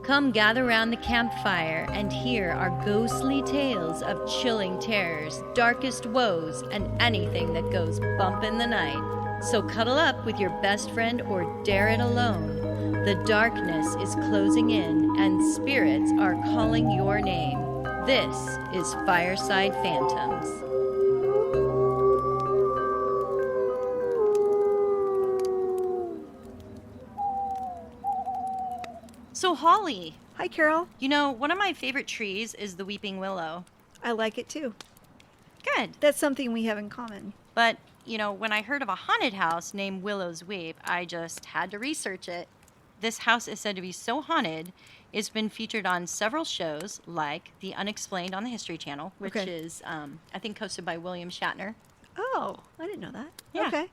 Come gather round the campfire and hear our ghostly tales of chilling terrors, darkest woes, and anything that goes bump in the night. So cuddle up with your best friend or dare it alone. The darkness is closing in and spirits are calling your name. This is Fireside Phantoms. So Holly. Hi, Carol. You know, one of my favorite trees is the weeping willow. I like it too. Good. That's something we have in common. But, you know, when I heard of a haunted house named Willow'sWeep, I just had to research it. This house is said to be so haunted, it's been featured on several shows like The Unexplained on the History Channel, which is, I think, hosted by William Shatner. Oh, I didn't know that. Yeah. Okay.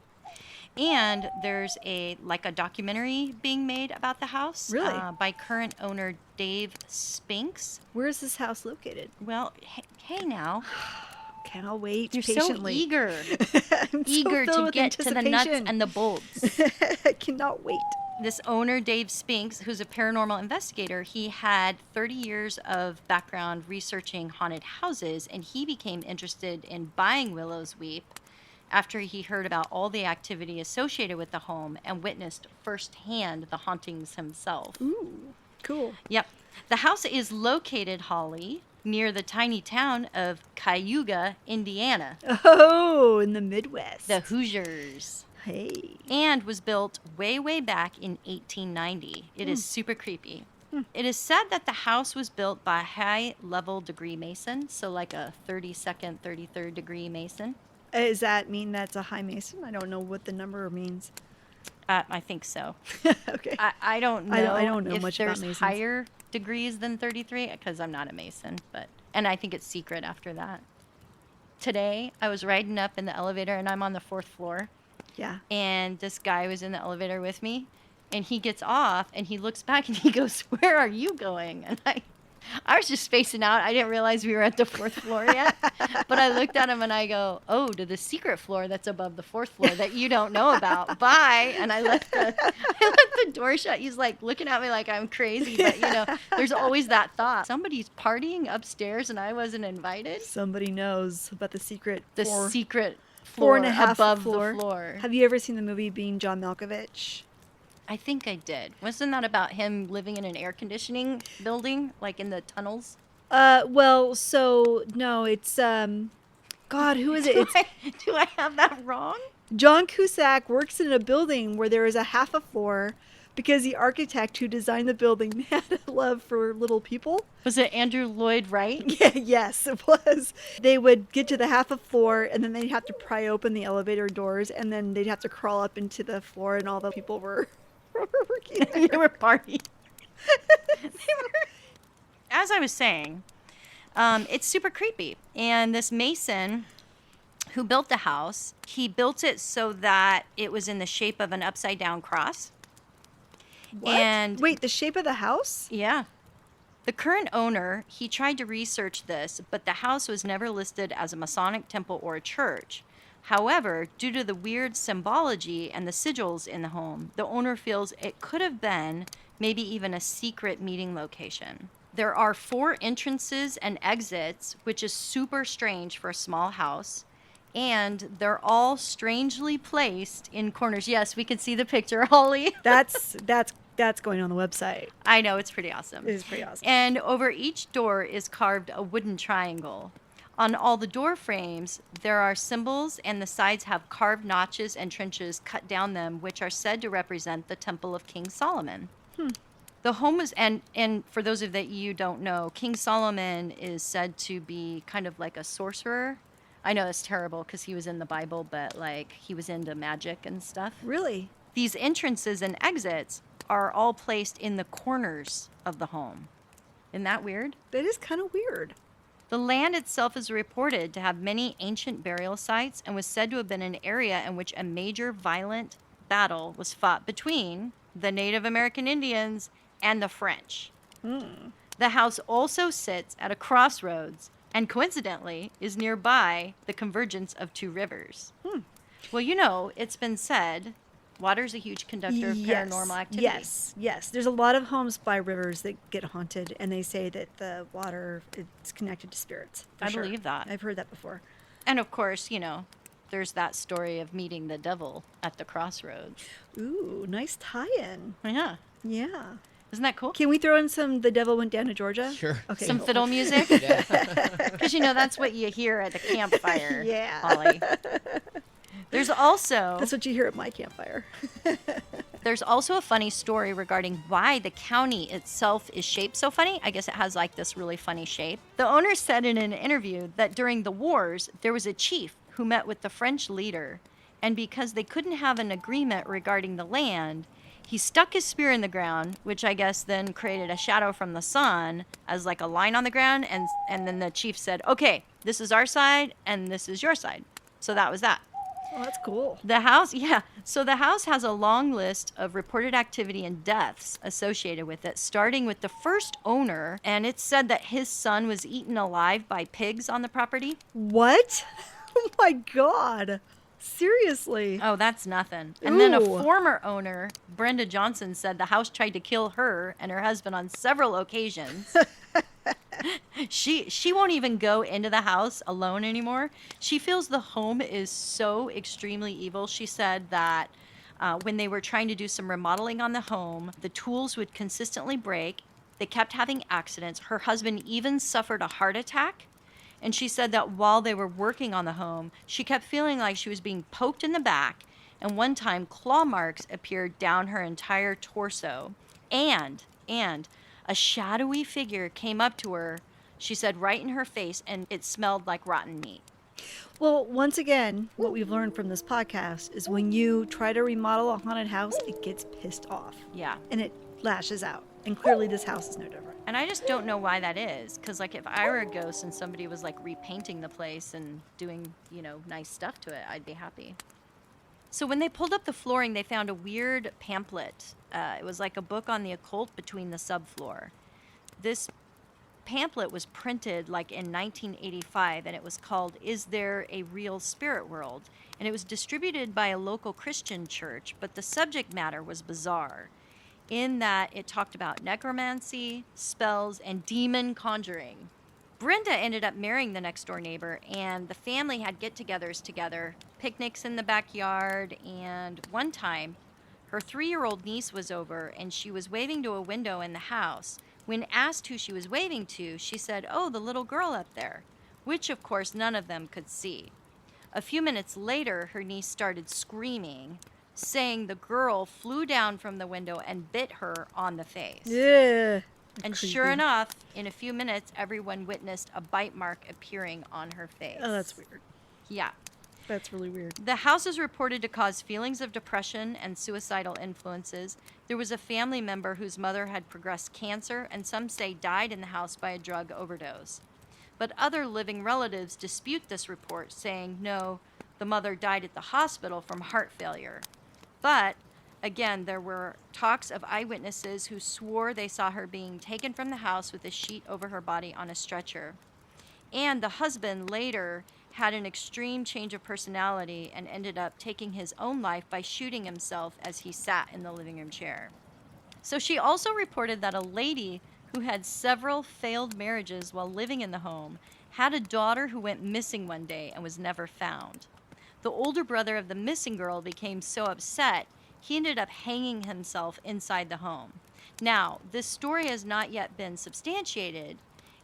And there's a documentary being made about the house. Really? By current owner Dave Spinks. Where is this house located? Well, hey now. Can't wait You're patiently. so eager. I'm Eager so filled to with get to the nuts anticipation. and the bolts. I cannot wait. This owner, Dave Spinks, who's a paranormal investigator, he had 30 years of background researching haunted houses, and he became interested in buying Willow'sWeep after he heard about all the activity associated with the home and witnessed firsthand the hauntings himself. Ooh, cool. Yep. The house is located, Holly, near the tiny town of Cayuga, Indiana. Oh, in the Midwest. The Hoosiers. Hey. And was built way, way back in 1890. It is super creepy. It is said that the house was built by a high-level degree mason, so like a 32nd, 33rd degree mason. Does that mean that's a high mason? I don't know what the number means. I think so. Okay. I don't know. I don't know if much there's about masons. higher degrees than 33, because I'm not a mason. And I think it's secret after that. Today, I was riding up in the elevator, and I'm on the 4th floor. Yeah. And this guy was in the elevator with me, and he gets off, and he looks back, and he goes, "Where are you going?" And I was just spacing out. I didn't realize we were at the 4th floor yet. But I looked at him, and I go, "Oh, to the secret floor that's above the 4th floor that you don't know about. Bye." And I left the door shut. He's like looking at me like I'm crazy. But, you know, there's always that thought. Somebody's partying upstairs, and I wasn't invited. Somebody knows about the secret The floor. secret Four floor and a half above floor. the floor. Have you ever seen the movie Being John Malkovich? I think I did. Wasn't that about him living in an air conditioning building, like in the tunnels? Well, so no, it's God, who is it? It's Do I have that wrong? John Cusack works in a building where there is a half a floor because the architect who designed the building had a love for little people. Was it Andrew Lloyd Wright? Yeah, yes, it was. They would get to the half a floor, and then they'd have to pry open the elevator doors, and then they'd have to crawl up into the floor, and all the people were working there. They were partying. As I was saying, it's super creepy. And this mason who built the house, he built it so that it was in the shape of an upside down cross. What? And Wait, the shape of the house? yeah. The current owner, he tried to research this, but the house was never listed as a Masonic temple or a church. However, due to the weird symbology and the sigils in the home, the owner feels it could have been maybe even a secret meeting location. There are 4 entrances and exits, which is super strange for a small house. And they're all strangely placed in corners. Yes, we can see the picture, Holly. That's going on the website. I know, it's pretty awesome. It is pretty awesome. And over each door is carved a wooden triangle. On all the door frames, there are symbols, and the sides have carved notches and trenches cut down them, which are said to represent the temple of King Solomon. The home is, and for those of that you don't know, King Solomon is said to be kind of like a sorcerer. I know it's terrible because he was in the Bible, but like he was into magic and stuff. Really? These entrances and exits are all placed in the corners of the home. Isn't that weird? That is kind of weird. The land itself is reported to have many ancient burial sites and was said to have been an area in which a major violent battle was fought between the Native American Indians and the French. The house also sits at a crossroads and coincidentally is nearby the convergence of 2 rivers. Well, you know, it's been said Water's a huge conductor of paranormal activity. Yes. There's a lot of homes by rivers that get haunted, and they say that the water is connected to spirits. I believe that. I've heard that before. And of course, there's that story of meeting the devil at the crossroads. Ooh, nice tie-in. Yeah. Yeah. Isn't that cool? Can we throw in some The Devil Went Down to Georgia? Sure. Okay. Some fiddle music? Because, that's what you hear at the campfire, Yeah. Holly. There's also... That's what you hear at my campfire. There's also a funny story regarding why the county itself is shaped so funny. I guess it has like this really funny shape. The owner said in an interview that during the wars, there was a chief who met with the French leader. And because they couldn't have an agreement regarding the land, he stuck his spear in the ground, which I guess then created a shadow from the sun as like a line on the ground. And then the chief said, okay, this is our side and this is your side. So that was that. Oh, that's cool. The house, yeah. So the house has a long list of reported activity and deaths associated with it, starting with the first owner. And it's said that his son was eaten alive by pigs on the property. What? Oh my God. Seriously. Oh, that's nothing. And then a Ooh. former owner, Brenda Johnson, said the house tried to kill her and her husband on several occasions. She won't even go into the house alone anymore. She feels the home is so extremely evil. She said that when they were trying to do some remodeling on the home, the tools would consistently break. They kept having accidents. Her husband even suffered a heart attack. And she said that while they were working on the home, she kept feeling like she was being poked in the back. And one time, claw marks appeared down her entire torso. And a shadowy figure came up to her, she said, right in her face, and it smelled like rotten meat. Well, once again, what we've learned from this podcast is when you try to remodel a haunted house, it gets pissed off. Yeah. And it lashes out. And clearly this house is no different. And I just don't know why that is. Because, like, if I were a ghost and somebody was, like, repainting the place and doing, nice stuff to it, I'd be happy. So when they pulled up the flooring, they found a weird pamphlet. It was like a book on the occult between the subfloor. This pamphlet was printed, like, in 1985, and it was called, Is There a Real Spirit World? And it was distributed by a local Christian church, but the subject matter was bizarre, in that it talked about necromancy, spells, and demon conjuring. Brenda ended up marrying the next door neighbor, and the family had get-togethers together, picnics in the backyard, and one time, her 3-year-old niece was over, and she was waving to a window in the house. When asked who she was waving to, she said, "Oh, the little girl up there," which, of course, none of them could see. A few minutes later, her niece started screaming, saying the girl flew down from the window and bit her on the face. Yeah. And Creepy. sure enough, in a few minutes, everyone witnessed a bite mark appearing on her face. Oh, that's weird. Yeah. That's really weird. The house is reported to cause feelings of depression and suicidal influences. There was a family member whose mother had progressed cancer, and some say died in the house by a drug overdose. But other living relatives dispute this report, saying, no, the mother died at the hospital from heart failure. But again, there were talks of eyewitnesses who swore they saw her being taken from the house with a sheet over her body on a stretcher. And the husband later had an extreme change of personality and ended up taking his own life by shooting himself as he sat in the living room chair. So she also reported that a lady who had several failed marriages while living in the home had a daughter who went missing one day and was never found. The older brother of the missing girl became so upset, he ended up hanging himself inside the home. Now, this story has not yet been substantiated,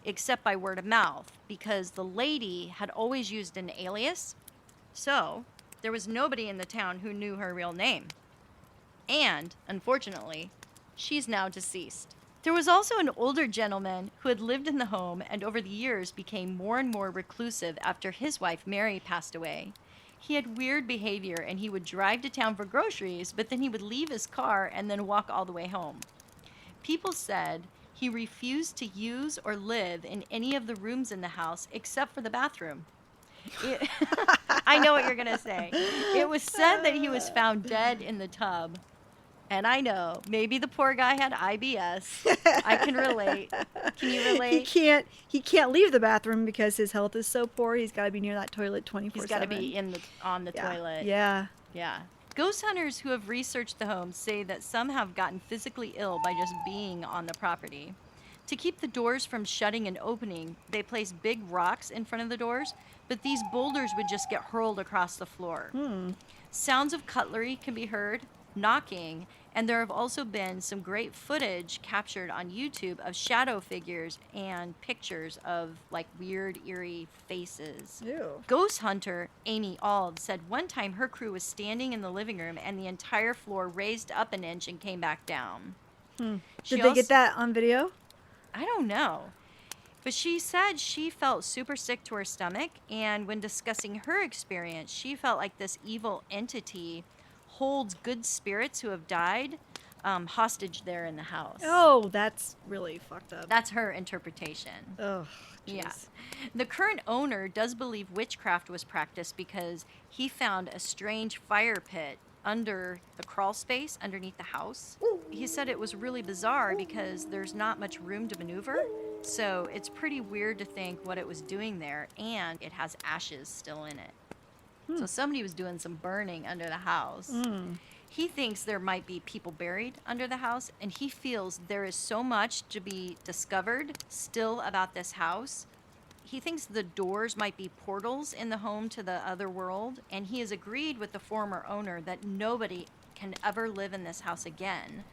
except by word of mouth, because the lady had always used an alias, so there was nobody in the town who knew her real name. And, unfortunately, she's now deceased. There was also an older gentleman who had lived in the home and over the years became more and more reclusive after his wife Mary passed away. He had weird behavior and he would drive to town for groceries, but then he would leave his car and then walk all the way home. People said he refused to use or live in any of the rooms in the house except for the bathroom. I know what you're going to say. It was said that he was found dead in the tub. And I know, maybe the poor guy had IBS. I can relate. Can you relate? He can't leave the bathroom because his health is so poor. He's got to be near that toilet 24/7. He's got to be on the toilet. Yeah. Yeah. Ghost hunters who have researched the home say that some have gotten physically ill by just being on the property. To keep the doors from shutting and opening, they place big rocks in front of the doors, but these boulders would just get hurled across the floor. Sounds of cutlery can be heard, knocking, and there have also been some great footage captured on YouTube of shadow figures and pictures of like weird, eerie faces. Ew. Ghost hunter Amy Ald said one time her crew was standing in the living room and the entire floor raised up an inch and came back down. Did they get that on video? I don't know. But she said she felt super sick to her stomach, and when discussing her experience, she felt like this evil entity holds good spirits who have died hostage there in the house. Oh, that's really fucked up. That's her interpretation. Oh, Yeah. The current owner does believe witchcraft was practiced because he found a strange fire pit under the crawl space underneath the house. He said it was really bizarre because there's not much room to maneuver, so it's pretty weird to think what it was doing there, and it has ashes still in it. So somebody was doing some burning under the house. He thinks there might be people buried under the house, and he feels there is so much to be discovered still about this house. He thinks the doors might be portals in the home to the other world, and he has agreed with the former owner that nobody can ever live in this house again.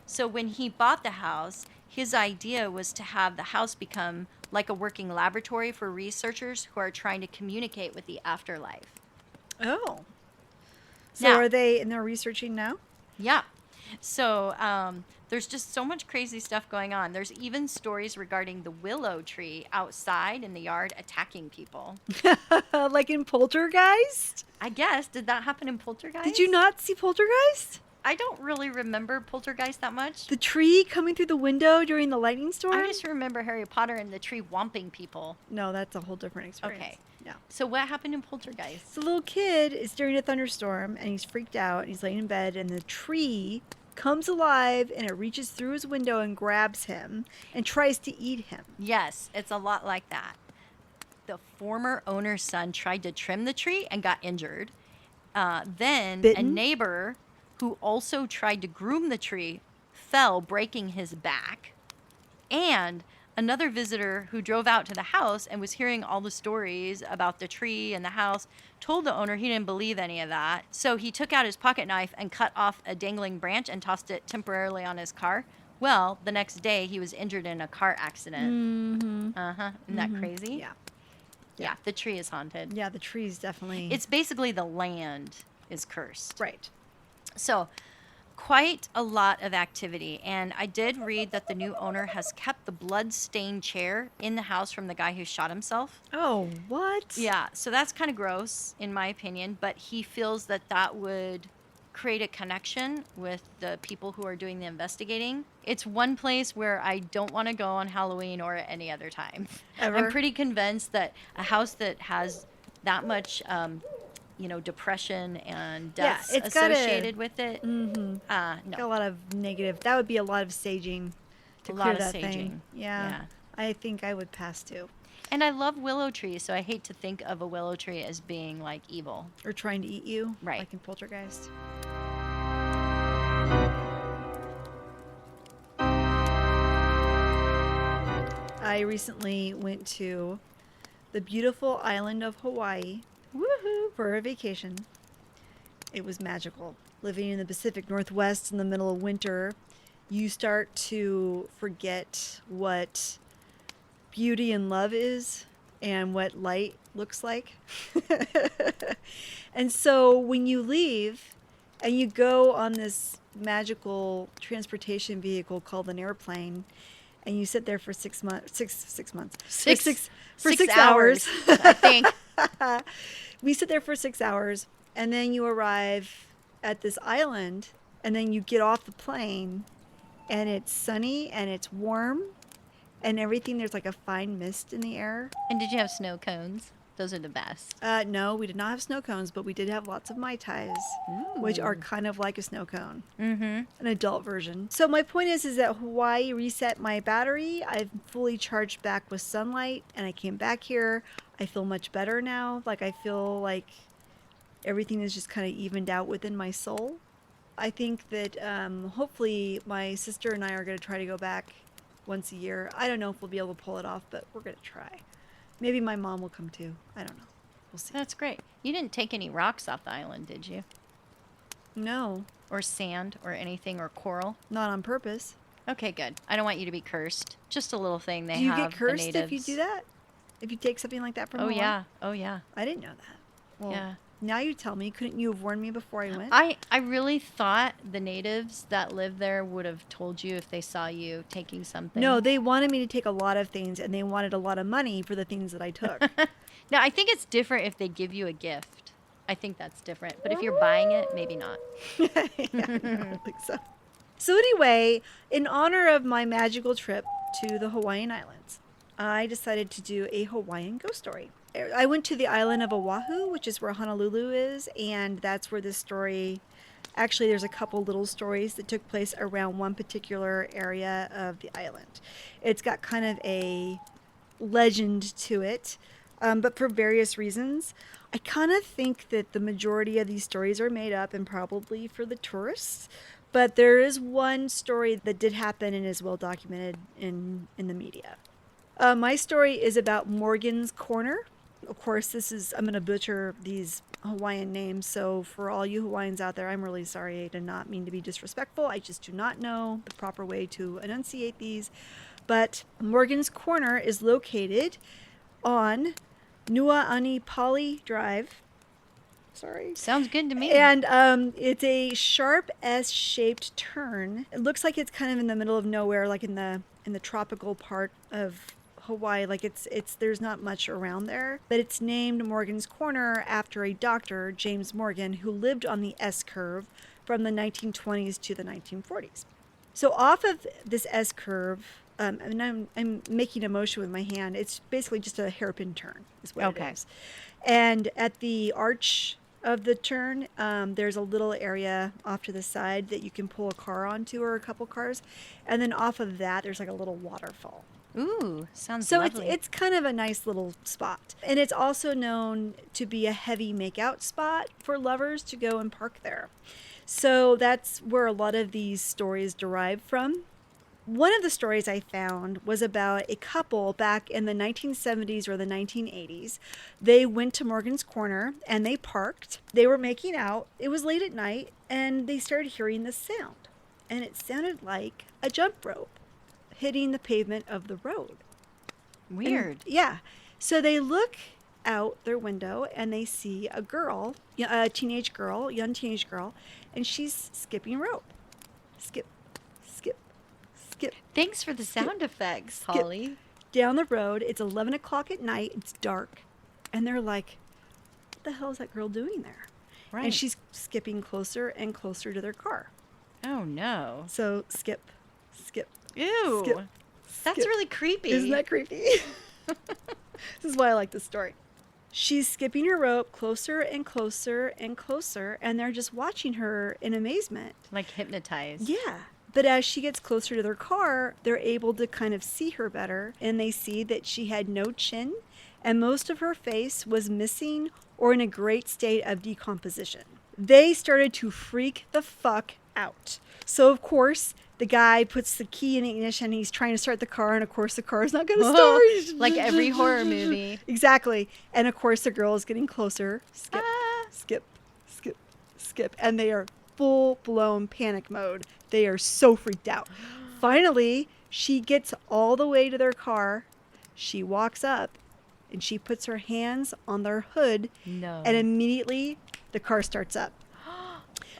So when he bought the house, his idea was to have the house become like a working laboratory for researchers who are trying to communicate with the afterlife. Oh. So Now- are they, and they're researching now? Yeah. So there's just so much crazy stuff going on. There's even stories regarding the willow tree outside in the yard attacking people. Like in Poltergeist? I guess. Did that happen in Poltergeist? Did you not see Poltergeist? I don't really remember Poltergeist that much. The tree coming through the window during the lightning storm? I just remember Harry Potter and the tree whomping people. No, that's a whole different experience. Okay. Yeah. So what happened in Poltergeist? So the little kid is during a thunderstorm and he's freaked out and he's laying in bed and the tree comes alive and it reaches through his window and grabs him and tries to eat him. Yes, it's a lot like that. The former owner's son tried to trim the tree and got injured. Then a Bitten? neighbor who also tried to groom the tree fell, breaking his back. And another visitor who drove out to the house and was hearing all the stories about the tree and the house told the owner he didn't believe any of that. So he took out his pocket knife and cut off a dangling branch and tossed it temporarily on his car. Well, the next day he was injured in a car accident. Isn't that crazy? Yeah. Yeah, the tree is haunted. Yeah, the tree's definitely... It's basically the land is cursed. right. So, quite a lot of activity. And I did read that the new owner has kept the blood-stained chair in the house from the guy who shot himself. Oh, what? Yeah, so that's kind of gross, in my opinion. But he feels that that would create a connection with the people who are doing the investigating. It's one place where I don't want to go on Halloween or at any other time. Ever? I'm pretty convinced that a house that has that much... depression and deaths it's gotta- associated with it. Got a No, lot of negative... That would be a lot of saging to A clear lot of that saging. thing. Yeah. Yeah. I think I would pass too. and I love willow trees, so I hate to think of a willow tree as being like evil. Or trying to eat you. Right. Like in Poltergeist. I recently went to the beautiful island of Hawaii for a vacation. It was magical. Living in the Pacific Northwest in the middle of winter, you start to forget what beauty and love is and what light looks like. And so when you leave and you go on this magical transportation vehicle called an airplane, and you sit there for 6 months, for 6 hours. I think. We sit there for 6 hours, and then you arrive at this island, and then you get off the plane, and it's sunny and it's warm, and everything. There's like a fine mist in the air. And did you have snow cones? Those are the best. No, we did not have snow cones, but we did have lots of Mai Tais, which are kind of like a snow cone, an adult version. So my point is that Hawaii reset my battery. I've fully charged back with sunlight, and I came back here. I feel much better now. Like I feel like everything is just kind of evened out within my soul. I think that hopefully my sister and I are going to try to go back once a year. I don't know if we'll be able to pull it off, but we're going to try. Maybe my mom will come too. I don't know. We'll see. That's great. You didn't take any rocks off the island, did you? No. Or sand or anything or coral? Not on purpose. Okay, good. I don't want you to be cursed. Just a little thing they have. Do you get cursed the if you do that? If you take something like that from Hawaii? Yeah. Oh, yeah. I didn't know that. Well, yeah. Now you tell me. Couldn't you have warned me before I went? I really thought the natives that live there would have told you if they saw you taking something. No, they wanted me to take a lot of things, and they wanted a lot of money for the things that I took. No, I think it's different if they give you a gift. I think that's different. But if you're buying it, maybe not. Yeah, I don't think so. So anyway, in honor of my magical trip to the Hawaiian Islands, I decided to do a Hawaiian ghost story. I went to the island of Oahu, which is where Honolulu is, and that's where this story... Actually, there's a couple little stories that took place around one particular area of the island. It's got kind of a legend to it, but for various reasons. I kind of think that the majority of these stories are made up and probably for the tourists, but there is one story that did happen and is well documented in the media. My story is about Morgan's Corner. Of course, I'm going to butcher these Hawaiian names, so for all you Hawaiians out there, I'm really sorry. I did not mean to be disrespectful. I just do not know the proper way to enunciate these. But Morgan's Corner is located on Nua'anipali Drive. Sorry. Sounds good to me. And it's a sharp S-shaped turn. It looks like it's kind of in the middle of nowhere, like in the tropical part of Hawaii. Like it's there's not much around there, but it's named Morgan's Corner after a doctor, James Morgan, who lived on the S curve from the 1920s to the 1940s. So off of this S curve, and I'm making a motion with my hand. It's basically just a hairpin turn, is what it is. And at the arch of the turn, there's a little area off to the side that you can pull a car onto or a couple cars, and then off of that, there's like a little waterfall. Ooh, sounds lovely. So it's kind of a nice little spot. And it's also known to be a heavy makeout spot for lovers to go and park there. So that's where a lot of these stories derive from. One of the stories I found was about a couple back in the 1970s or the 1980s. They went to Morgan's Corner and they parked. They were making out. It was late at night and they started hearing this sound. And it sounded like a jump rope hitting the pavement of the road. Weird. And, yeah. So they look out their window and they see a girl, a teenage girl, young teenage girl, and she's skipping rope. Skip, skip, skip. Thanks for the sound effects, Holly. Down the road. It's 11 o'clock at night. It's dark. And they're like, what the hell is that girl doing there? Right. And she's skipping closer and closer to their car. Oh, no. So skip, skip. Ew. Skip, That's skip. really creepy. Isn't that creepy? This is why I like this story. She's skipping her rope closer and closer and closer, and they're just watching her in amazement. Like hypnotized. Yeah. But as she gets closer to their car, they're able to kind of see her better, and they see that she had no chin, and most of her face was missing or in a great state of decomposition. They started to freak the fuck out. So, of course, the guy puts the key in the ignition. He's trying to start the car, and of course, the car is not going to start. Like every horror movie. Exactly. And of course, the girl is getting closer. Skip, skip, skip, skip. And they are full-blown panic mode. They are so freaked out. Finally, she gets all the way to their car. She walks up, and she puts her hands on their hood. No. And immediately, the car starts up.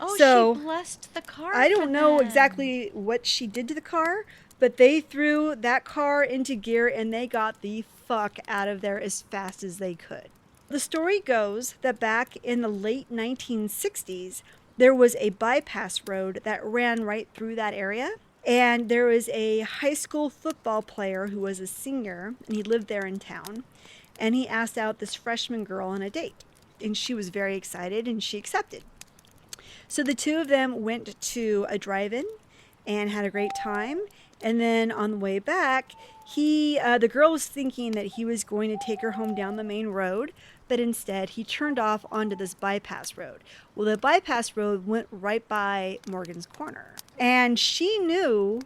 Oh, so, she blessed the car. I don't know exactly what she did to the car, but they threw that car into gear and they got the fuck out of there as fast as they could. The story goes that back in the late 1960s, there was a bypass road that ran right through that area. And there was a high school football player who was a senior, and he lived there in town. And he asked out this freshman girl on a date. And she was very excited, and she accepted. So the two of them went to a drive-in and had a great time. And then on the way back, the girl was thinking that he was going to take her home down the main road, but instead he turned off onto this bypass road. Well, the bypass road went right by Morgan's Corner. And she knew,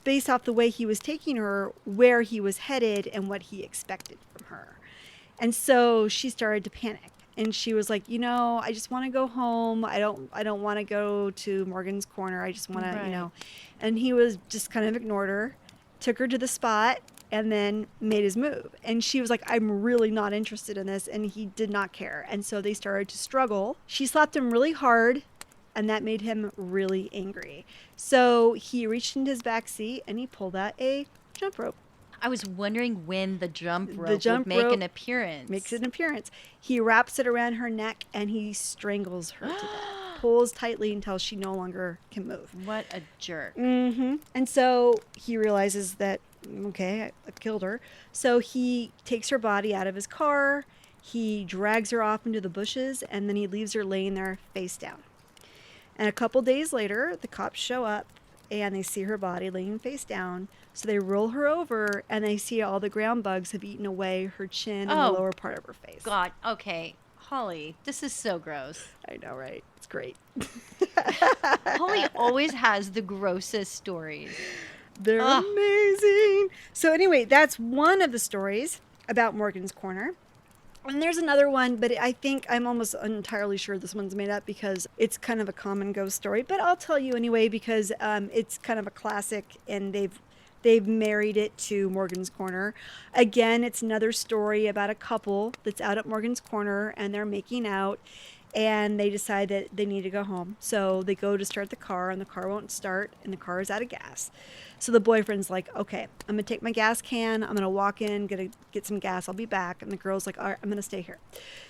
based off the way he was taking her, where he was headed and what he expected from her. And so she started to panic. And she was like, I just want to go home. I don't want to go to Morgan's Corner. I just want to, And he was just kind of ignored her, took her to the spot, and then made his move. And she was like, I'm really not interested in this. And he did not care. And so they started to struggle. She slapped him really hard, and that made him really angry. So he reached into his back seat and he pulled out a jump rope. I was wondering when the jump rope would make an appearance. Makes an appearance. He wraps it around her neck and he strangles her to death. Pulls tightly until she no longer can move. What a jerk. Mm-hmm. And so he realizes that, okay, I've killed her. So he takes her body out of his car. He drags her off into the bushes, and then he leaves her laying there face down. And a couple days later, the cops show up and they see her body laying face down. So they roll her over and they see all the ground bugs have eaten away her chin and the lower part of her face. God, okay. Holly, this is so gross. I know, right? It's great. Holly always has the grossest stories. They're amazing. So anyway, that's one of the stories about Morgan's Corner. And there's another one, but I think I'm almost entirely sure this one's made up because it's kind of a common ghost story. But I'll tell you anyway because it's kind of a classic, and they've married it to Morgan's Corner. Again, it's another story about a couple that's out at Morgan's Corner, and they're making out, and they decide that they need to go home. So they go to start the car, and the car won't start, and the car is out of gas. So the boyfriend's like, okay, I'm going to take my gas can. I'm going to walk in, going to get some gas. I'll be back. And the girl's like, all right, I'm going to stay here.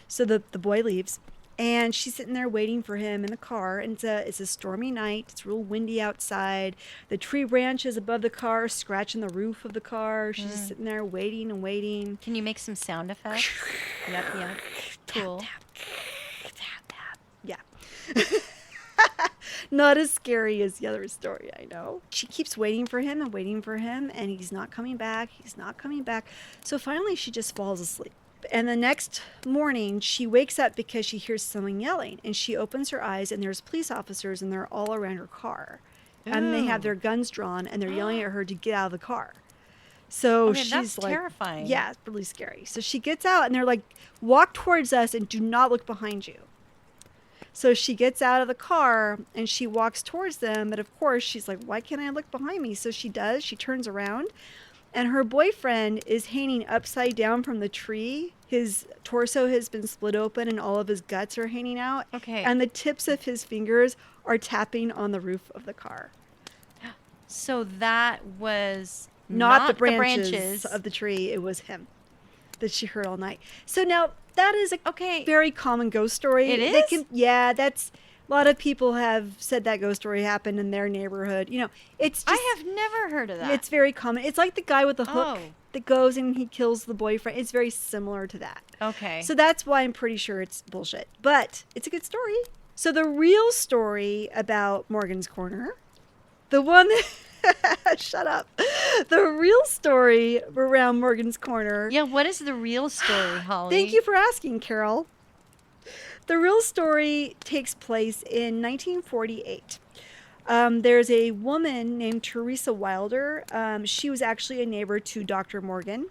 So the boy leaves, and she's sitting there waiting for him in the car. And it's a stormy night. It's real windy outside. The tree branches above the car scratching the roof of the car. She's just sitting there waiting and waiting. Can you make some sound effects? Yep. Cool. Tap, tap, tap, tap. Yeah. Not as scary as the other story, I know. She keeps waiting for him, and he's not coming back. So finally, she just falls asleep. And the next morning, she wakes up because she hears someone yelling. And she opens her eyes, and there's police officers, and they're all around her car. Ooh. And they have their guns drawn, and they're yelling at her to get out of the car. So she's that's like, terrifying. Yeah, it's really scary. So she gets out, and they're like, walk towards us and do not look behind you. So she gets out of the car and she walks towards them. But of course, she's like, why can't I look behind me? So she does. She turns around, and her boyfriend is hanging upside down from the tree. His torso has been split open and all of his guts are hanging out. Okay. And the tips of his fingers are tapping on the roof of the car. So that was not the branches of the tree. It was him that she heard all night. So now that is a very common ghost story. It is? That's a lot of people have said that ghost story happened in their neighborhood. It's just, I have never heard of that. It's very common. It's like the guy with the hook that goes and he kills the boyfriend. It's very similar to that. Okay. So that's why I'm pretty sure it's bullshit. But it's a good story. So the real story about Morgan's Corner, the one that shut up. The real story around Morgan's Corner. Yeah, what is the real story, Holly? Thank you for asking, Carol. The real story takes place in 1948. There's a woman named Teresa Wilder. She was actually a neighbor to Dr. Morgan.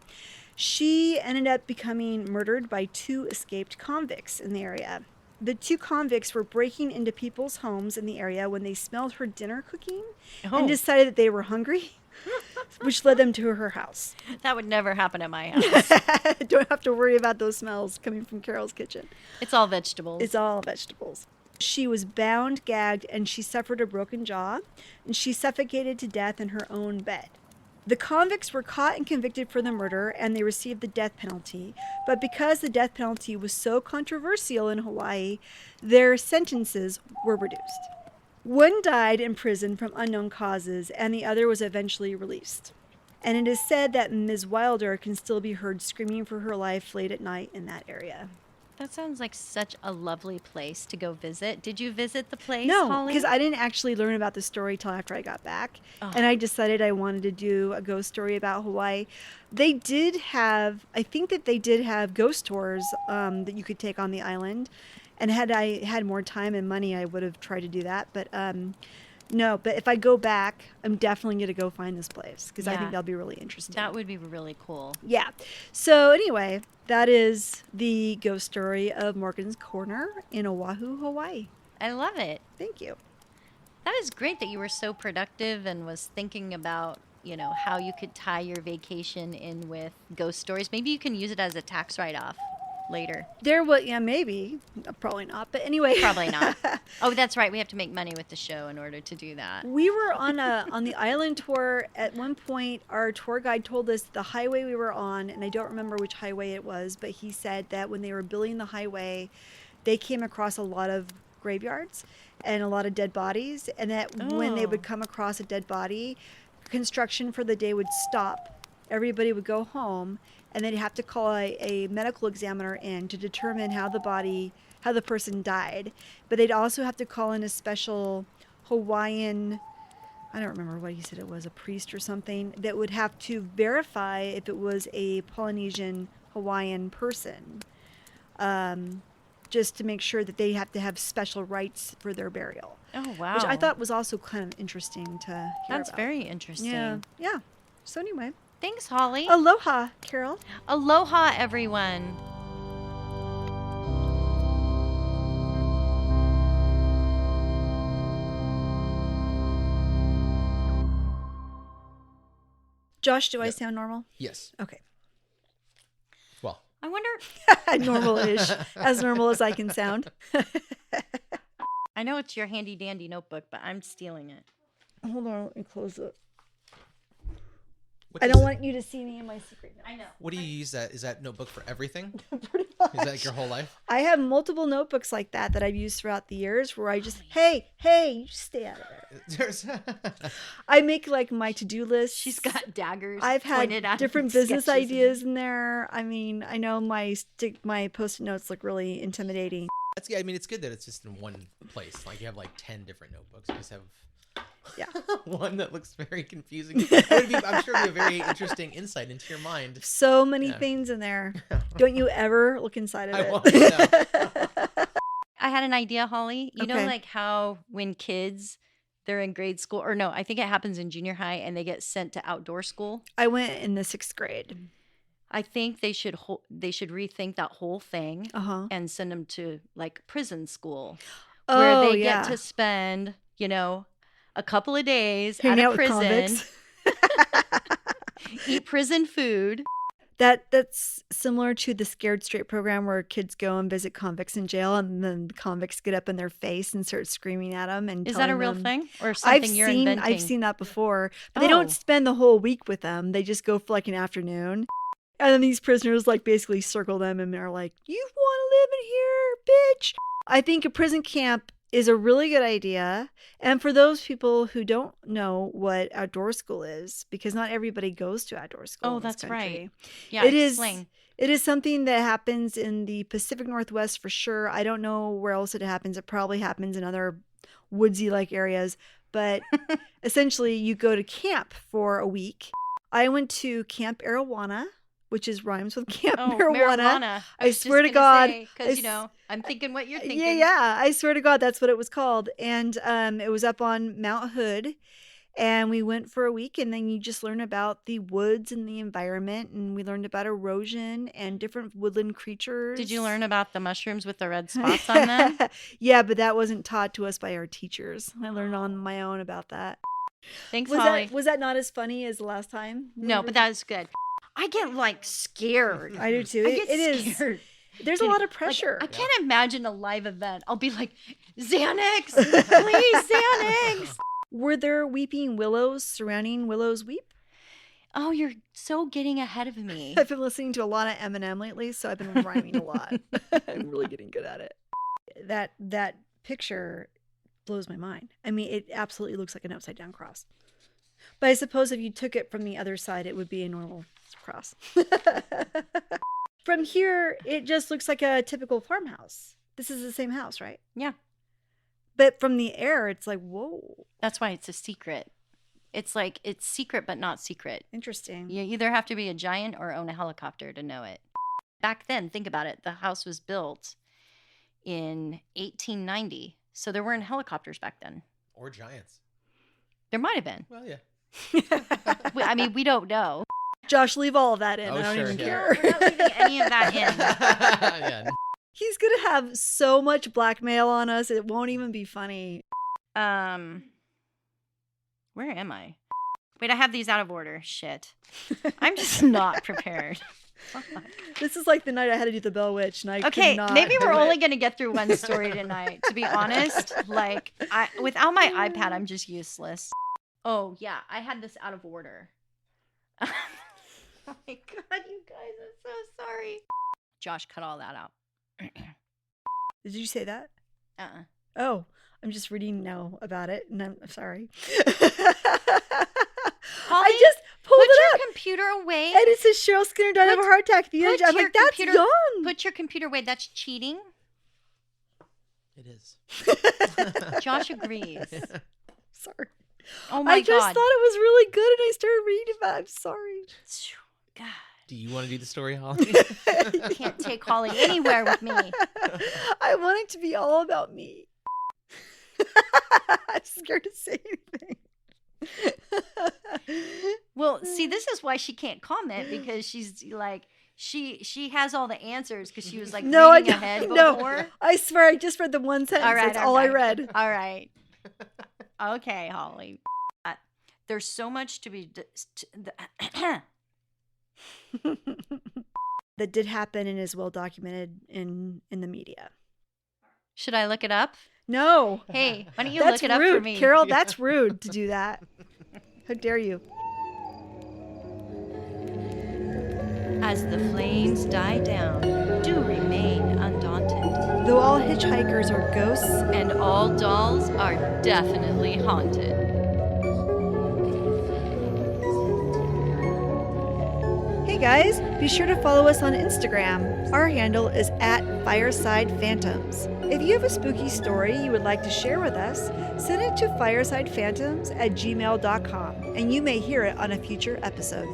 She ended up becoming murdered by two escaped convicts in the area. The two convicts were breaking into people's homes in the area when they smelled her dinner cooking and decided that they were hungry, which led them to her house. That would never happen at my house. Don't have to worry about those smells coming from Carol's kitchen. It's all vegetables. It's all vegetables. She was bound, gagged, and she suffered a broken jaw, and she suffocated to death in her own bed. The convicts were caught and convicted for the murder, and they received the death penalty. But because the death penalty was so controversial in Hawaii, their sentences were reduced. One died in prison from unknown causes, and the other was eventually released. And it is said that Ms. Wilder can still be heard screaming for her life late at night in that area. That sounds like such a lovely place to go visit. Did you visit the place, No, Holly? because I didn't actually learn about the story till after I got back. Oh. And I decided I wanted to do a ghost story about Hawaii. They did have, I think that they did have ghost tours that you could take on the island. And had I had more time and money, I would have tried to do that. But no, but if I go back, I'm definitely going to go find this place because I Yeah. think that'll be really interesting. That would be really cool. Yeah. So anyway, that is the ghost story of Morgan's Corner in Oahu, Hawaii. I love it. Thank you. That is great that you were so productive and was thinking about, how you could tie your vacation in with ghost stories. Maybe you can use it as a tax write-off later. There was, yeah, maybe. Probably not. But anyway. Probably not. Oh, that's right. We have to make money with the show in order to do that. We were on the island tour. At one point, our tour guide told us the highway we were on, and I don't remember which highway it was, but he said that when they were building the highway, they came across a lot of graveyards and a lot of dead bodies, and that when they would come across a dead body, construction for the day would stop. Everybody would go home, and they'd have to call a medical examiner in to determine how the person died. But they'd also have to call in a special Hawaiian, I don't remember what he said it was, a priest or something, that would have to verify if it was a Polynesian Hawaiian person, just to make sure that they have to have special rites for their burial. Oh, wow. Which I thought was also kind of interesting to hear That's about. very interesting. Yeah. So anyway. Thanks, Holly. Aloha, Carol. Aloha, everyone. do Josh, do I sound normal? Yes. Okay. Well, I wonder. Normal-ish. As normal as I can sound. I know it's your handy dandy notebook, but I'm stealing it. Hold on, let me close it. what I does don't it- want you to see me in my secret note. I know. What do you use that? Is that notebook for everything? Pretty much. Is that like your whole life? I have multiple notebooks like that I've used throughout the years where I just, hey, you stay out of there. There's I make like my to-do list. She's got daggers. I've pointed had at different sketches business and- ideas in there. I mean, I know my post-it notes look really intimidating. That's yeah. I mean, it's good that it's just in one place. Like you have like 10 different notebooks. You just have Yeah. one that looks very confusing. I'm sure it'd be a very interesting insight into your mind. So many Yeah. things in there. Don't you ever look inside of I it. won't. No. I had an idea, Holly. You know, Okay. like how when kids, they're in grade school, or no, I think it happens in junior high, and they get sent to outdoor school. I went in the 6th grade. I think they should rethink that whole thing Uh-huh. and send them to like prison school, Oh, where they yeah. get to spend, a couple of days Hanging at out a with prison, convicts. eat prison food. That's similar to the Scared Straight program where kids go and visit convicts in jail, and then the convicts get up in their face and start screaming at them. And Is that a telling real them- thing, or something I've you're seen inventing? I've seen that before, but they don't Oh. spend the whole week with them. They just go for like an afternoon, and then these prisoners like basically circle them and are like, "You want to live in here, bitch?" I think a prison camp is a really good idea, and for those people who don't know what outdoor school is, because not everybody goes to outdoor school. Oh, in this that's right. country. Yeah, It is. explain. It is something that happens in the Pacific Northwest for sure. I don't know where else it happens. It probably happens in other woodsy-like areas. But essentially, you go to camp for a week. I went to Camp Arowana, which is rhymes with Camp Oh, Marijuana. I was just swear to gonna God, say, I 'cause, s- I'm thinking what you're thinking. Yeah. I swear to God, that's what it was called. And it was up on Mount Hood. And we went for a week, and then you just learn about the woods and the environment. And we learned about erosion and different woodland creatures. Did you learn about the mushrooms with the red spots on them? Yeah, but that wasn't taught to us by our teachers. I learned on my own about that. Thanks, Was Holly. that was that not as funny as the last time? No, but that was good. I get like scared. I do too. I It get is. scared. There's a lot of pressure. I can't imagine a live event. I'll be like, Xanax, please, Xanax. Were there weeping willows surrounding Willow'sWeep? Oh, you're so getting ahead of me. I've been listening to a lot of Eminem lately, so I've been rhyming a lot. I'm really getting good at it. That picture blows my mind. I mean, it absolutely looks like an upside down cross. But I suppose if you took it from the other side, it would be a normal cross. From here, it just looks like a typical farmhouse. This is the same house, right? Yeah. But from the air, it's like, whoa. That's why it's a secret. It's like, it's secret but not secret. Interesting. You either have to be a giant or own a helicopter to know it. Back then, think about it. The house was built in 1890. So there weren't helicopters back then. Or giants. There might have been. Well, yeah. I mean, we don't know. Josh, leave all of that in. Oh, I don't sure, even yeah. care. We're not leaving any of that in. Yeah. He's going to have so much blackmail on us, it won't even be funny. Where am I? Wait, I have these out of order. Shit. I'm just not prepared. Fuck. This is like the night I had to do the Bell Witch, and I Okay, could not maybe we're do only it. going to get through one story tonight, to be honest. Like, without my iPad, I'm just useless. Oh, yeah, I had this out of order. Oh my God, you guys, I'm so sorry. Josh, cut all that out. Did you say that? Uh-uh. Oh, I'm just reading now about it, and I'm sorry. Holly, I just pulled put it your up, computer away. and it says Cheryl Skinner died of a heart attack at the end. put I'm your like, that's computer- young. Put your computer away. That's cheating. It is. Josh agrees. Sorry. Oh my I just God. thought it was really good, and I started reading about it. I'm sorry. God. Do you want to do the story, Holly? You can't take Holly anywhere with me. I want it to be all about me. I'm scared to say anything. Well, see, this is why she can't comment, because she's like, she has all the answers because she was like No, reading I ahead don't. No, before. I swear I just read the one sentence. All right, That's all I okay. read. All right. Okay, Holly. There's so much to be. That did happen and is well documented in the media. Should I look it up? No. Hey, why don't you That's look it up rude, for me? Carol. That's rude to do that. How dare you? As the flames die down, do remain undaunted. Though all hitchhikers are ghosts, And all dolls are definitely haunted. hey guys, be sure to follow us on Instagram. Our handle is @FiresidePhantoms. If you have a spooky story you would like to share with us, send it to firesidephantoms@gmail.com, and you may hear it on a future episode.